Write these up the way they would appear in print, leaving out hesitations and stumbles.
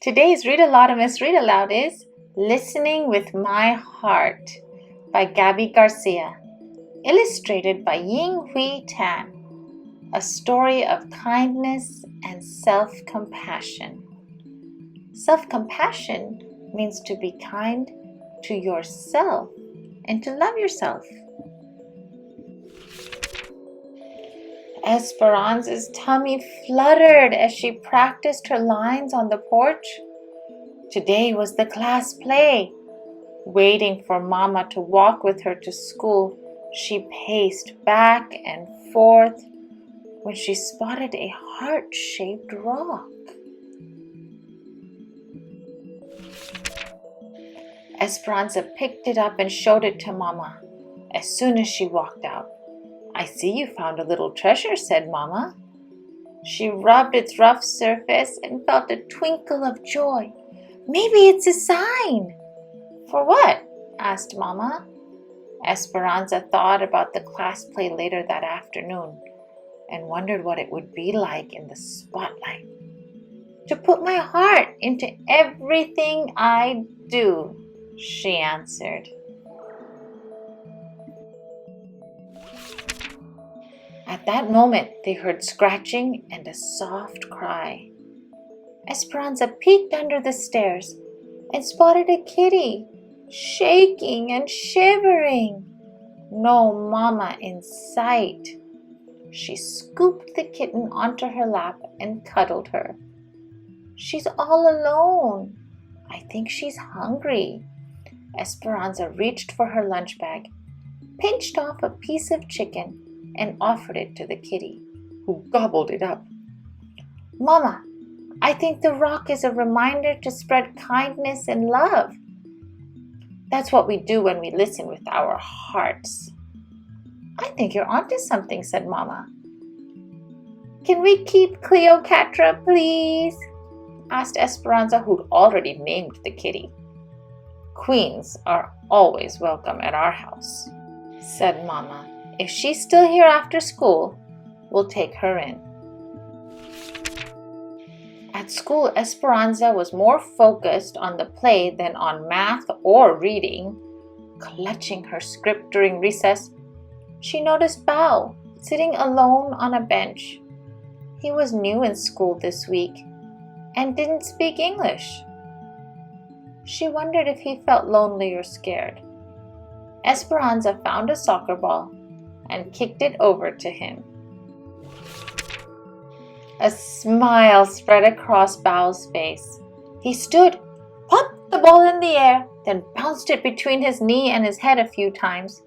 Today's Read Aloud and Miss Read Aloud is Listening with My Heart by Gabi Garcia, illustrated by Ying Hui Tran, a story of kindness and self-compassion. Self-compassion means to be kind to yourself and to love yourself. Esperanza's tummy fluttered as she practiced her lines on the porch. Today was the class play. Waiting for Mama to walk with her to school, she paced back and forth when she spotted a heart-shaped rock. Esperanza picked it up and showed it to Mama as soon as she walked out. "I see you found a little treasure," said Mama. She rubbed its rough surface and felt a twinkle of joy. "Maybe it's a sign." "For what?" asked Mama. Esperanza thought about the class play later that afternoon and wondered what it would be like in the spotlight. "To put my heart into everything I do," she answered. At that moment, they heard scratching and a soft cry. Esperanza peeked under the stairs and spotted a kitty, shaking and shivering. No Mama in sight. She scooped the kitten onto her lap and cuddled her. "She's all alone. I think she's hungry." Esperanza reached for her lunch bag, pinched off a piece of chicken, and offered it to the kitty, who gobbled it up. "Mama, I think the rock is a reminder to spread kindness and love. That's what we do when we listen with our hearts." "I think you're onto something," said Mama. "Can we keep Cleopatra, please?" asked Esperanza, who'd already named the kitty. "Queens are always welcome at our house," said Mama. "If she's still here after school, we'll take her in." At school, Esperanza was more focused on the play than on math or reading. Clutching her script during recess, she noticed Bao sitting alone on a bench. He was new in school this week and didn't speak English. She wondered if he felt lonely or scared. Esperanza found a soccer ball and kicked it over to him. A smile spread across Bao's face. He stood, popped the ball in the air, then bounced it between his knee and his head a few times.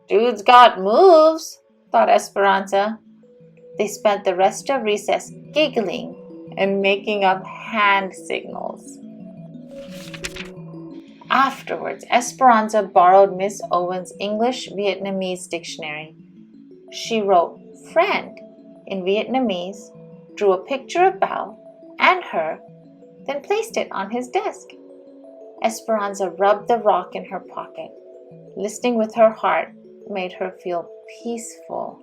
"Dude's got moves," thought Esperanza. They spent the rest of recess giggling and making up hand signals. Afterwards, Esperanza borrowed Miss Owen's English-Vietnamese dictionary. She wrote "friend" in Vietnamese, drew a picture of Bao and her, then placed it on his desk. Esperanza rubbed the rock in her pocket. Listening with her heart made her feel peaceful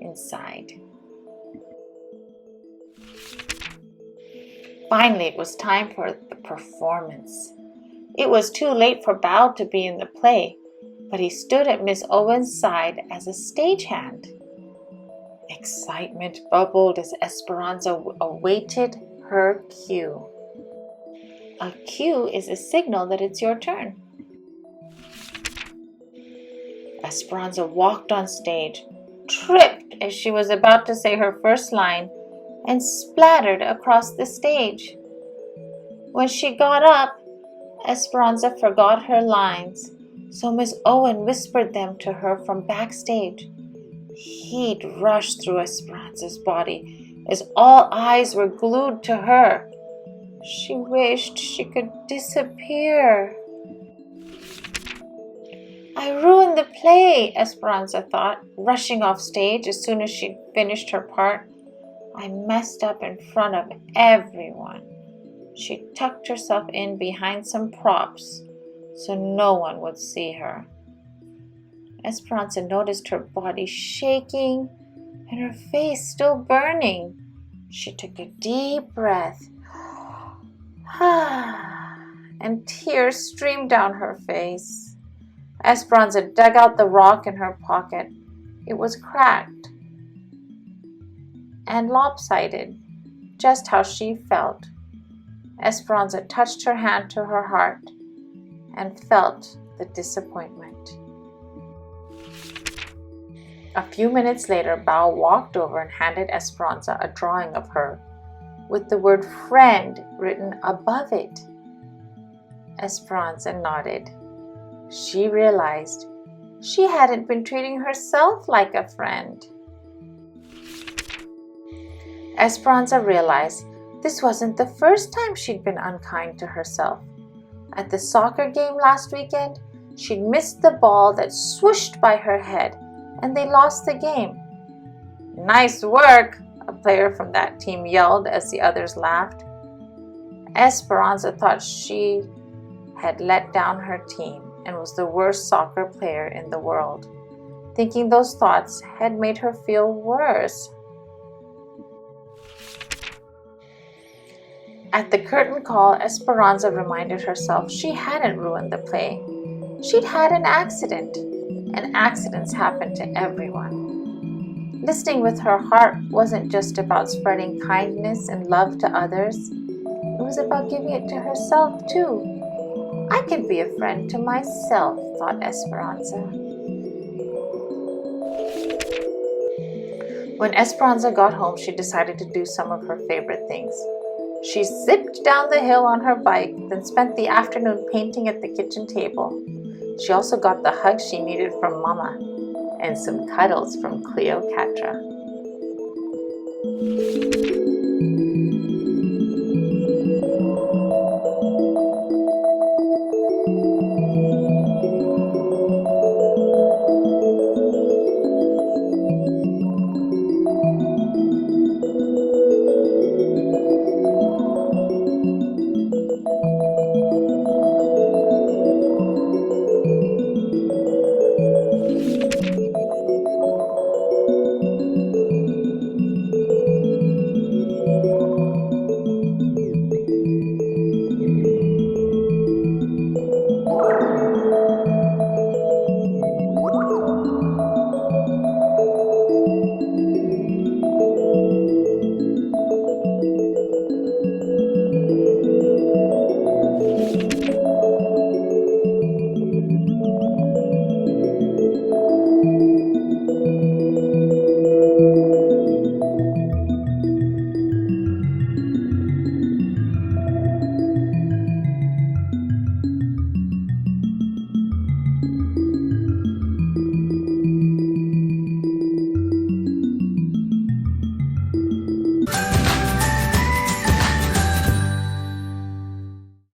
inside. Finally, it was time for the performance. It was too late for Bao to be in the play, but he stood at Miss Owen's side as a stagehand. Excitement bubbled as Esperanza awaited her cue. A cue is a signal that it's your turn. Esperanza walked on stage, tripped as she was about to say her first line, and splattered across the stage. When she got up, Esperanza forgot her lines, so Miss Owen whispered them to her from backstage. Heat rushed through Esperanza's body as all eyes were glued to her. She wished she could disappear. "I ruined the play," Esperanza thought, rushing off stage as soon as she'd finished her part. "I messed up in front of everyone." She tucked herself in behind some props so no one would see her. Esperanza noticed her body shaking and her face still burning. She took a deep breath And tears streamed down her face. Esperanza dug out the rock in her pocket. It was cracked and lopsided, just how she felt. Esperanza touched her hand to her heart and felt the disappointment. A few minutes later, Bao walked over and handed Esperanza a drawing of her with the word friend written above it. Esperanza nodded. She realized she hadn't been treating herself like a friend. Esperanza realized this wasn't the first time she'd been unkind to herself. At the soccer game last weekend, she'd missed the ball that swooshed by her head, and they lost the game. "Nice work," a player from that team yelled as the others laughed. Esperanza thought she had let down her team and was the worst soccer player in the world. Thinking those thoughts had made her feel worse. At the curtain call, Esperanza reminded herself she hadn't ruined the play. She'd had an accident, and accidents happen to everyone. Listening with her heart wasn't just about spreading kindness and love to others. It was about giving it to herself too. I can be a friend to myself, thought Esperanza. When Esperanza got home, she decided to do some of her favorite things. She zipped down the hill on her bike, then spent the afternoon painting at the kitchen table. She also got the hug she needed from Mama and some cuddles from Cleopatra.